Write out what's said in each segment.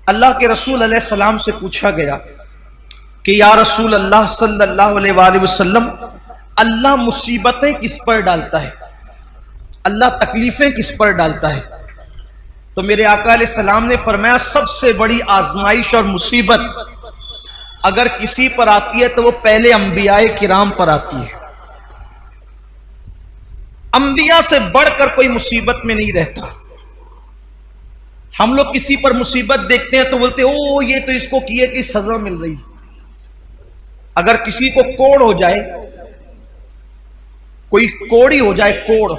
اللہ کے رسول علیہ السلام سے پوچھا گیا کہ یا رسول اللہ صلی اللہ علیہ وآلہ وسلم، اللہ مصیبتیں کس پر ڈالتا ہے؟ اللہ تکلیفیں کس پر ڈالتا ہے؟ تو میرے آقا علیہ السلام نے فرمایا سب سے بڑی آزمائش اور مصیبت اگر کسی پر آتی ہے تو وہ پہلے انبیاء کرام پر آتی ہے۔ انبیاء سے بڑھ کر کوئی مصیبت میں نہیں رہتا۔ ہم لوگ کسی پر مصیبت دیکھتے ہیں تو بولتے او یہ تو اس کو کیے کہ سزا مل رہی۔ اگر کسی کو کوڑ ہو جائے، کوئی کوڑی ہو جائے، کوڑ،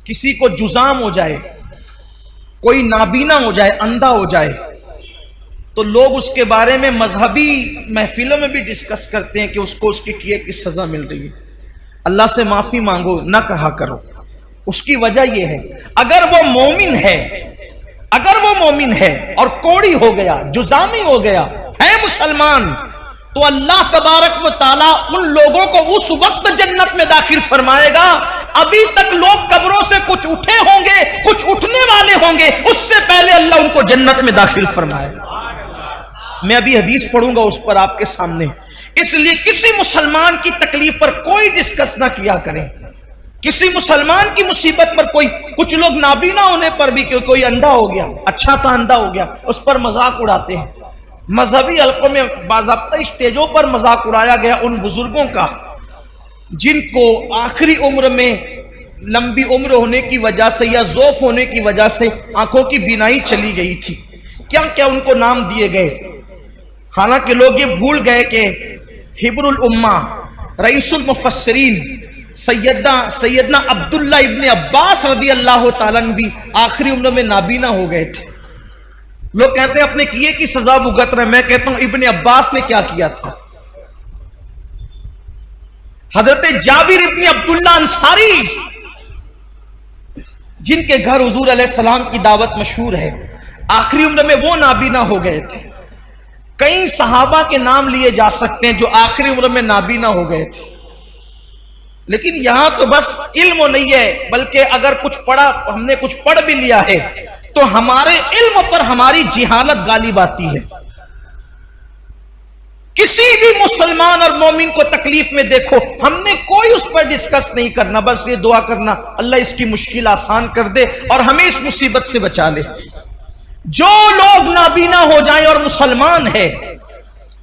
کسی کو جزام ہو جائے، کوئی نابینا ہو جائے، اندھا ہو جائے، تو لوگ اس کے بارے میں مذہبی محفلوں میں بھی ڈسکس کرتے ہیں کہ اس کو اس کے کیے کی سزا مل رہی ہے۔ اللہ سے معافی مانگو، نہ کہا کرو۔ اس کی وجہ یہ ہے اگر وہ مومن ہے اور کوڑی ہو گیا، جزامی ہو گیا، ہے مسلمان، تو اللہ تبارک و تعالیٰ ان لوگوں کو اس وقت جنت میں داخل فرمائے گا۔ ابھی تک لوگ قبروں سے کچھ اٹھے ہوں گے، کچھ اٹھنے والے ہوں گے، اس سے پہلے اللہ ان کو جنت میں داخل فرمائے گا۔ میں ابھی حدیث پڑھوں گا اس پر آپ کے سامنے۔ اس لیے کسی مسلمان کی تکلیف پر کوئی ڈسکس نہ کیا کریں، کسی مسلمان کی مصیبت پر کچھ لوگ نابینا ہونے پر بھی کہ کوئی اندھا ہو گیا، اچھا تھا اندھا ہو گیا، اس پر مذاق اڑاتے ہیں۔ مذہبی حلقوں میں باضابطہ اسٹیجوں پر مذاق اڑایا گیا ان بزرگوں کا جن کو آخری عمر میں لمبی عمر ہونے کی وجہ سے یا ضعف ہونے کی وجہ سے آنکھوں کی بینائی چلی گئی تھی، کیا کیا ان کو نام دیے گئے۔ حالانکہ لوگ یہ بھول گئے کہ حبر الامہ، رئیس المفسرین سیدنا عبداللہ ابن عباس رضی اللہ تعالیٰ عنہ بھی آخری عمر میں نابینا ہو گئے تھے۔ لوگ کہتے ہیں اپنے کیے کی سزا بھگت رہے، میں کہتا ہوں ابن عباس نے کیا کیا تھا۔ حضرت جابر ابن عبداللہ انصاری جن کے گھر حضور علیہ السلام کی دعوت مشہور ہے، آخری عمر میں وہ نابینا ہو گئے تھے۔ کئی صحابہ کے نام لیے جا سکتے ہیں جو آخری عمر میں نابینا ہو گئے تھے، لیکن یہاں تو بس علم نہیں ہے، بلکہ اگر کچھ پڑھا، ہم نے کچھ پڑھ بھی لیا ہے تو ہمارے علم پر ہماری جہالت غالب آتی ہے۔ کسی بھی مسلمان اور مومن کو تکلیف میں دیکھو، ہم نے کوئی اس پر ڈسکس نہیں کرنا، بس یہ دعا کرنا اللہ اس کی مشکل آسان کر دے اور ہمیں اس مصیبت سے بچا لے۔ جو لوگ نابینا ہو جائیں اور مسلمان ہے،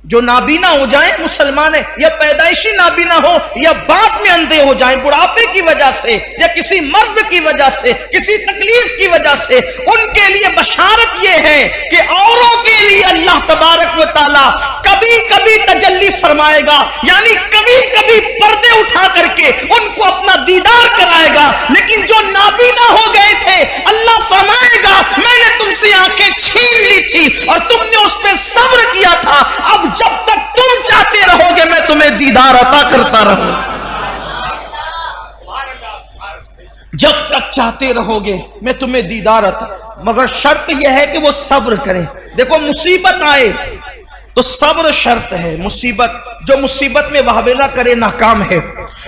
جو نابینا ہو جائیں مسلمان ہے، یا پیدائشی نابینا ہو یا بعد میں اندھے ہو جائیں بڑھاپے کی وجہ سے یا کسی مرض کی وجہ سے، کسی تکلیف کی وجہ سے، ان کے لیے بشارت یہ ہے کہ اوروں کے لیے اللہ تبارک و تعالی کبھی کبھی تجلی فرمائے گا، یعنی کبھی کبھی پردے اٹھا کر کے ان کو اپنا دیدار کرائے گا۔ لیکن جو نابینا ہو گئے تھے، اللہ فرمائے گا میں نے تم سے آنکھیں چھین لی تھی اور تم نے اس پہ صبر کیا تھا، اب جب تک تم چاہتے رہو گے میں تمہیں دیدار عطا کرتا رہوں گا۔ جب تک چاہتے رہو گے میں تمہیں دیدار عطا، مگر شرط یہ ہے کہ وہ صبر کریں۔ دیکھو مصیبت آئے تو صبر شرط ہے۔ جو مصیبت میں واویلا کرے ناکام ہے،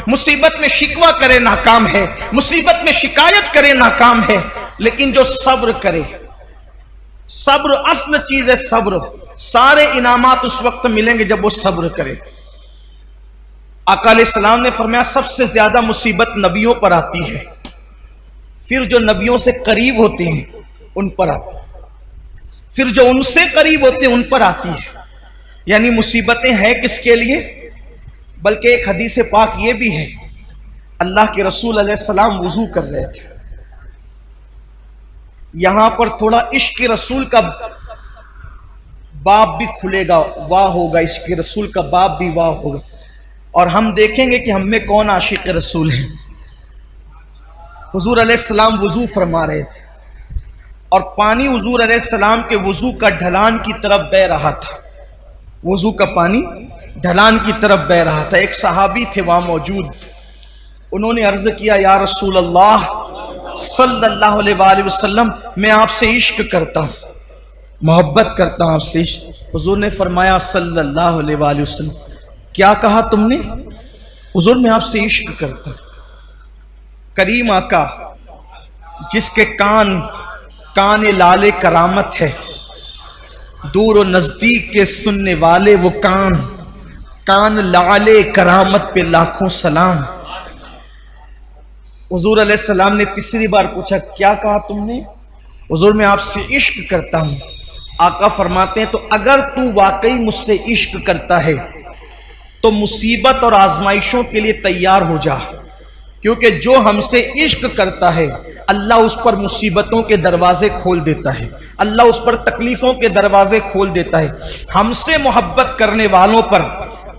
مصیبت میں شکوہ کرے ناکام ہے، مصیبت میں شکایت کرے ناکام ہے، لیکن جو صبر کرے، صبر اصل چیز ہے۔ صبر، سارے انعامات اس وقت ملیں گے جب وہ صبر کرے۔ آقا علیہ السلام نے فرمایا سب سے زیادہ مصیبت نبیوں پر آتی ہے، پھر جو نبیوں سے قریب ہوتے ہیں ان پر آتی ہے، پھر جو ان سے قریب ہوتے ہیں ان پر آتی ہے۔ یعنی مصیبتیں ہیں کس کے لیے؟ بلکہ ایک حدیث پاک یہ بھی ہے، اللہ کے رسول علیہ السلام وضو کر رہے تھے، یہاں پر تھوڑا عشق رسول کا باب بھی کھلے گا، واہ ہوگا، عشق رسول کا باب بھی واہ ہوگا، اور ہم دیکھیں گے کہ ہم میں کون عاشق رسول ہیں۔ حضور علیہ السلام وضو فرما رہے تھے اور پانی حضور علیہ السلام کے وضو کا ڈھلان کی طرف بہہ رہا تھا، وضو کا پانی ڈھلان کی طرف بہہ رہا تھا۔ ایک صحابی تھے وہاں موجود، انہوں نے عرض کیا یا رسول اللہ صلی اللہ علیہ وآلہ وسلم، میں آپ سے عشق کرتا ہوں، محبت کرتا ہوں آپ سے۔ حضور نے فرمایا صلی اللہ علیہ وآلہ وسلم، کیا کہا تم نے؟ حضور میں آپ سے عشق کرتا ہوں۔ کریم آقا جس کے کان لال کرامت ہے، دور و نزدیک کے سننے والے وہ کان لعلے کرامت پہ لاکھوں سلام۔ حضور علیہ السلام نے تیسری بار پوچھا کیا کہا تم نے؟ حضور میں آپ سے عشق کرتا ہوں۔ آقا فرماتے ہیں تو اگر تو واقعی مجھ سے عشق کرتا ہے تو مصیبت اور آزمائشوں کے لیے تیار ہو جا، کیونکہ جو ہم سے عشق کرتا ہے اللہ اس پر مصیبتوں کے دروازے کھول دیتا ہے، اللہ اس پر تکلیفوں کے دروازے کھول دیتا ہے۔ ہم سے محبت کرنے والوں پر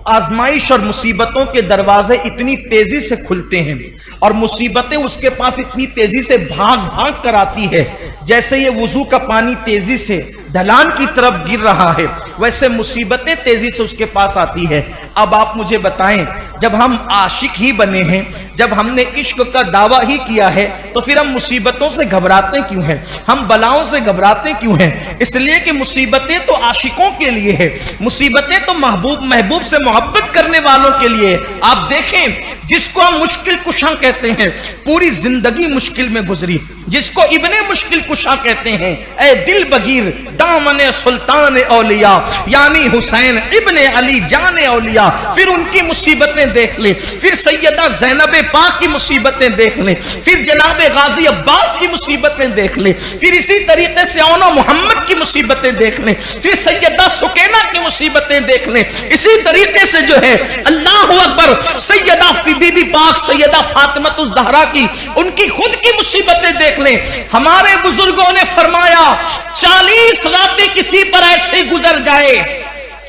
آزمائش اور مصیبتوں کے دروازے اتنی تیزی سے کھلتے ہیں اور مصیبتیں اس کے پاس اتنی تیزی سے بھاگ کر آتی ہے، جیسے یہ وضو کا پانی تیزی سے ڈھلان کی طرف گر رہا ہے ویسے مصیبتیں تیزی سے اس کے پاس آتی ہے۔ اب آپ مجھے بتائیں، جب ہم عاشق ہی بنے ہیں، جب ہم نے عشق کا دعویٰ ہی کیا ہے تو پھر ہم مصیبتوں سے گھبراتے کیوں ہیں؟ ہم بلاؤں سے گھبراتے کیوں ہیں؟ اس لیے کہ مصیبتیں تو عاشقوں کے لیے ہے، مصیبتیں تو محبوب سے محبت کرنے والوں کے لیے۔ آپ دیکھیں، جس کو ہم مشکل کشا کہتے ہیں، پوری زندگی مشکل میں گزری، جس کو ابن مشکل کشا کہتے ہیں، اے دل بگیر دامن سلطان اولیاء یعنی حسین ابن علی جان اولیاء، پھر ان کی مصیبتیں دیکھ لیں، پھر سیدہ زینب پاک کی مصیبتیں دیکھ لیں، پھر جناب غازی عباس کی مصیبتیں دیکھ لیں، پھر اسی طریقے سے اون محمد کی مصیبتیں دیکھ لیں، پھر سیدہ سکینہ کی مصیبتیں دیکھ لیں، اسی طریقے سے جو ہے اللہ اکبر سیدہ بی بی پاک سیدہ فاطمہ الزہرا کی ان کی خود کی مصیبتیں دیکھ لیں۔ ہمارے بزرگوں نے فرمایا 40 راتیں کسی پر ایسے گزر جائے،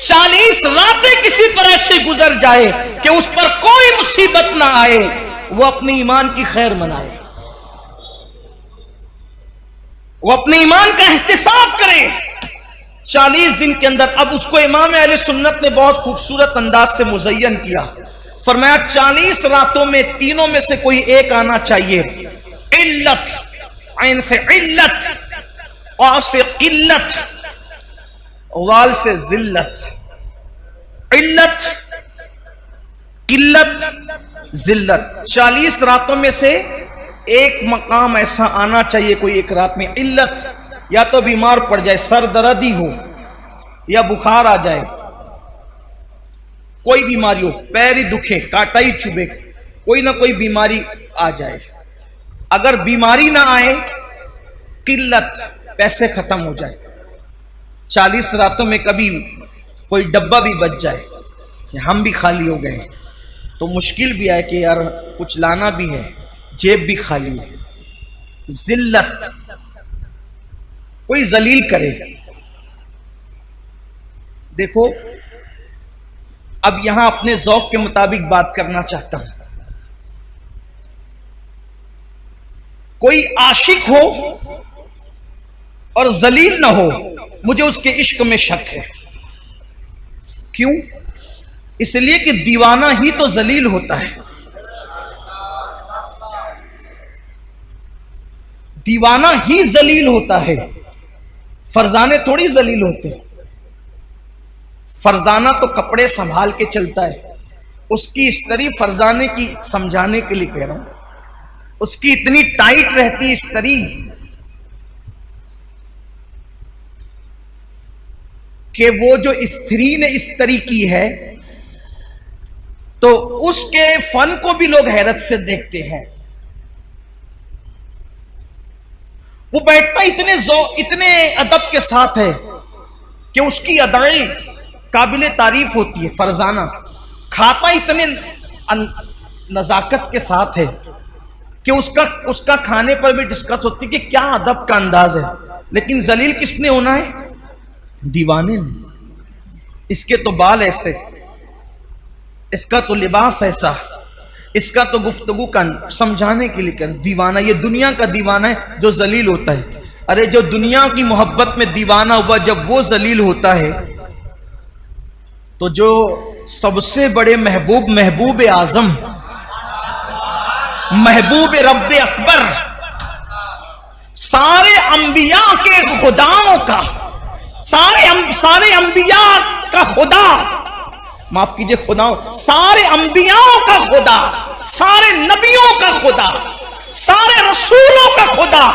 40 راتیں کسی پر ایسے گزر جائے کہ اس پر کوئی مصیبت نہ آئے، وہ اپنے ایمان کی خیر منائے، وہ اپنے ایمان کا احتساب کرے 40 دن کے اندر۔ اب اس کو امام اہل سنت نے بہت خوبصورت انداز سے مزین کیا، فرمایا 40 راتوں میں تینوں میں سے کوئی ایک آنا چاہیے، علت، عین سے علت، قاف سے قلت، وال سے ذلت، علت، قلت، ذلت، 40 راتوں میں سے ایک مقام ایسا آنا چاہیے کوئی ایک رات میں، علت، یا تو بیمار پڑ جائے، سر دردی ہو یا بخار آ جائے، کوئی بیماری ہو، پیر ہی دکھے، کانٹا ہی چبھے، کوئی نہ کوئی بیماری آ جائے۔ اگر بیماری نہ آئے، قلت، پیسے ختم ہو جائے، 40 راتوں میں کبھی کوئی ڈبہ بھی بچ جائے، ہم بھی خالی ہو گئے تو مشکل بھی آئے کہ یار کچھ لانا بھی ہے، جیب بھی خالی ہے، ذلت، کوئی ذلیل کرے۔ دیکھو اب یہاں اپنے ذوق کے مطابق بات کرنا چاہتا ہوں، کوئی عاشق ہو اور ذلیل نہ ہو، مجھے اس کے عشق میں شک ہے۔ کیوں؟ اس لیے کہ دیوانہ ہی تو ذلیل ہوتا ہے، دیوانہ ہی ذلیل ہوتا ہے، فرزانے تھوڑی ذلیل ہوتے ہیں۔ فرزانہ تو کپڑے سنبھال کے چلتا ہے، اس کی استری فرزانے کی سمجھانے کے لیے کہہ رہا ہوں، اس کی اتنی ٹائٹ رہتی استری کہ وہ جو استری نے استری کی ہے تو اس کے فن کو بھی لوگ حیرت سے دیکھتے ہیں۔ وہ بیٹھتا اتنے ادب کے ساتھ ہے کہ اس کی ادائیں قابل تعریف ہوتی ہے، فرزانہ کھاتا اتنے نزاکت کے ساتھ ہے کہ اس کا کھانے پر بھی ڈسکس ہوتی ہے کہ کیا ادب کا انداز ہے، لیکن ذلیل کس نے ہونا ہے؟ دیوانے نے۔ اس کے تو بال ایسے، اس کا تو لباس ایسا، اس کا تو گفتگو کا سمجھانے کے لیے کر دیوانہ، یہ دنیا کا دیوانہ ہے جو ذلیل ہوتا ہے۔ ارے جو دنیا کی محبت میں دیوانہ ہوا جب وہ ذلیل ہوتا ہے تو جو سب سے بڑے محبوب اعظم، محبوب رب اکبر، سارے انبیاء کے خداؤں کا، سارے انبیاء کا خدا، معاف کیجئے خداؤں، سارے انبیاء کا خدا، سارے نبیوں کا خدا، سارے رسولوں کا خدا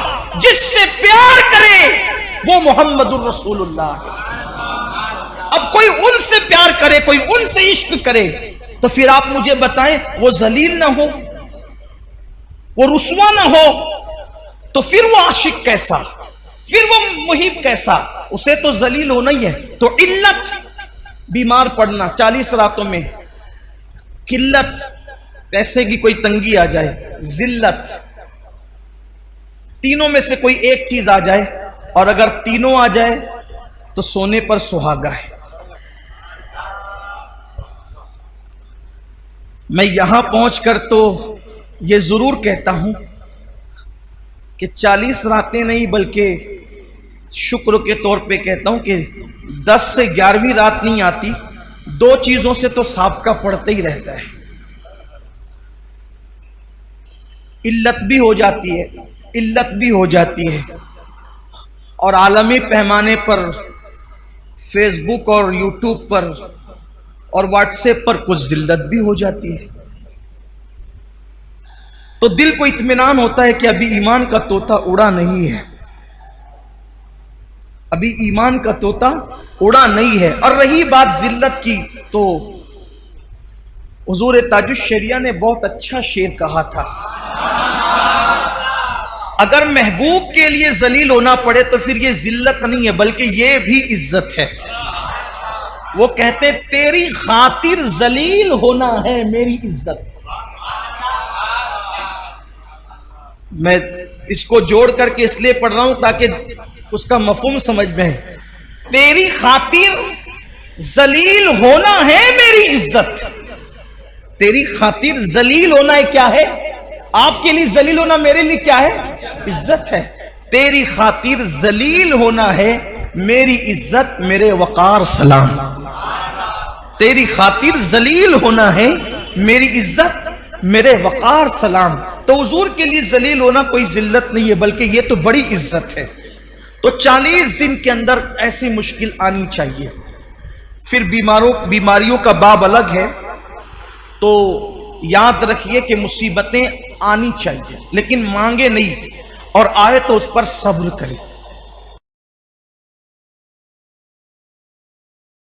جس سے پیار کرے وہ محمد الرسول اللہ ہے۔ اب کوئی ان سے پیار کرے، کوئی ان سے عشق کرے، تو پھر آپ مجھے بتائیں وہ ذلیل نہ ہو، وہ رسوا نہ ہو، تو پھر وہ عاشق کیسا، پھر وہ محب کیسا؟ اسے تو ذلیل ہونا ہی ہے۔ تو علت بیمار پڑنا 40 راتوں میں، قلت پیسے کی کوئی تنگی آ جائے، ذلت، تینوں میں سے کوئی ایک چیز آ جائے، اور اگر تینوں آ جائے تو سونے پر سہاگا ہے۔ میں یہاں پہنچ کر تو یہ ضرور کہتا ہوں کہ 40 راتیں نہیں، بلکہ شکر کے طور پہ کہتا ہوں کہ 10 سے 11ویں رات نہیں آتی، 2 چیزوں سے تو سابقہ پڑتا ہی رہتا ہے۔ علت بھی ہو جاتی ہے، علت بھی ہو جاتی ہے، اور عالمی پیمانے پر فیس بک اور یوٹیوب پر اور واٹس ایپ پر کچھ ذلت بھی ہو جاتی ہے۔ تو دل کو اطمینان ہوتا ہے کہ ابھی ایمان کا طوطا اڑا نہیں ہے، ابھی ایمان کا طوطا اڑا نہیں ہے۔ اور رہی بات ذلت کی، تو حضور تاج الشریعہ نے بہت اچھا شعر کہا تھا، اگر محبوب کے لیے ذلیل ہونا پڑے تو پھر یہ ذلت نہیں ہے بلکہ یہ بھی عزت ہے۔ وہ کہتے تیری خاطر ذلیل ہونا ہے میری عزت۔ میں اس کو جوڑ کر کے اس لیے پڑھ رہا ہوں تاکہ اس کا مفہوم سمجھ میں ہے۔ تیری خاطر ذلیل ہونا ہے میری عزت، تیری خاطر ذلیل ہونا ہے کیا ہے؟ آپ کے لیے ذلیل ہونا میرے لیے کیا ہے؟ عزت ہے۔ تیری خاطر ذلیل ہونا ہے میری عزت، میرے وقار سلام۔ تیری خاطر ذلیل ہونا ہے میری عزت، میرے وقار سلام۔ تو حضور کے لیے ذلیل ہونا کوئی ذلت نہیں ہے بلکہ یہ تو بڑی عزت ہے۔ تو 40 دن کے اندر ایسی مشکل آنی چاہیے۔ پھر بیماریوں کا باب الگ ہے، تو یاد رکھیے کہ مصیبتیں آنی چاہیے لیکن مانگے نہیں، اور آئے تو اس پر صبر کرے۔